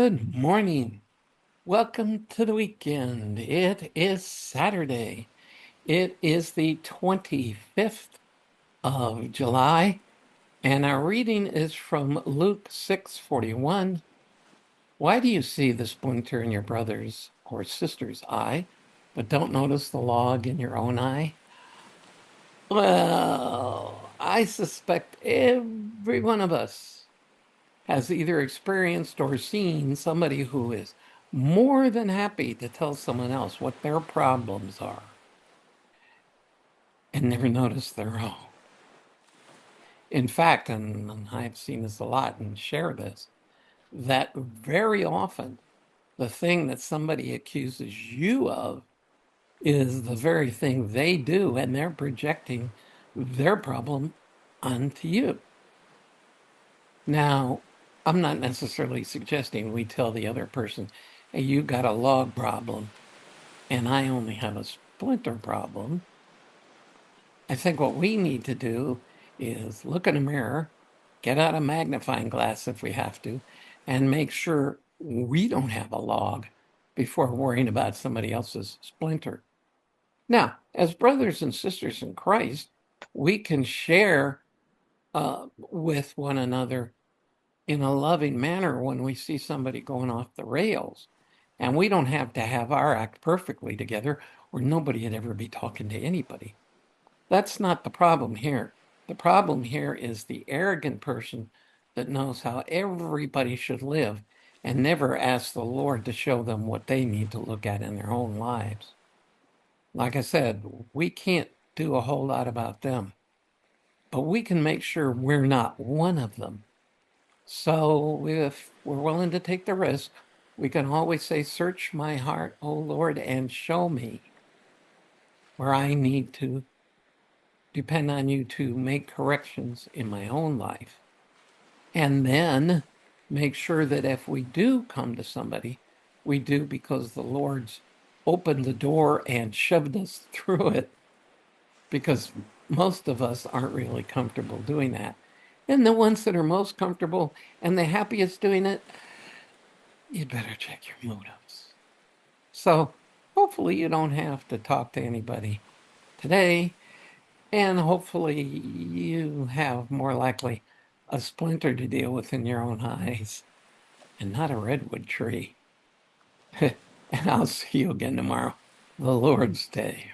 Good morning. Welcome to the weekend. It is Saturday. It is the 25th of July, and our reading is from Luke 6:41. Why do you see the splinter in your brother's or sister's eye, but don't notice the log in your own eye? Well, I suspect every one of us has either experienced or seen somebody who is more than happy to tell someone else what their problems are and never notice their own. In fact, and I've seen this a lot and share this, that very often the thing that somebody accuses you of is the very thing they do, and they're projecting their problem onto you. Now, I'm not necessarily suggesting we tell the other person, hey, you got a log problem and I only have a splinter problem. I think what we need to do is look in a mirror, get out a magnifying glass if we have to, and make sure we don't have a log before worrying about somebody else's splinter. Now, as brothers and sisters in Christ, we can share with one another in a loving manner when we see somebody going off the rails. And we don't have to have our act perfectly together or nobody would ever be talking to anybody. That's not the problem here. The problem here is the arrogant person that knows how everybody should live and never asks the Lord to show them what they need to look at in their own lives. Like I said, we can't do a whole lot about them, but we can make sure we're not one of them. So if we're willing to take the risk, we can always say, search my heart, O Lord, and show me where I need to depend on you to make corrections in my own life. And then make sure that if we do come to somebody, we do because the Lord's opened the door and shoved us through it, because most of us aren't really comfortable doing that. And the ones that are most comfortable and the happiest doing it, you'd better check your motives. So hopefully you don't have to talk to anybody today, and hopefully you have more likely a splinter to deal with in your own eyes and not a redwood tree. And I'll see you again tomorrow, the Lord's Day.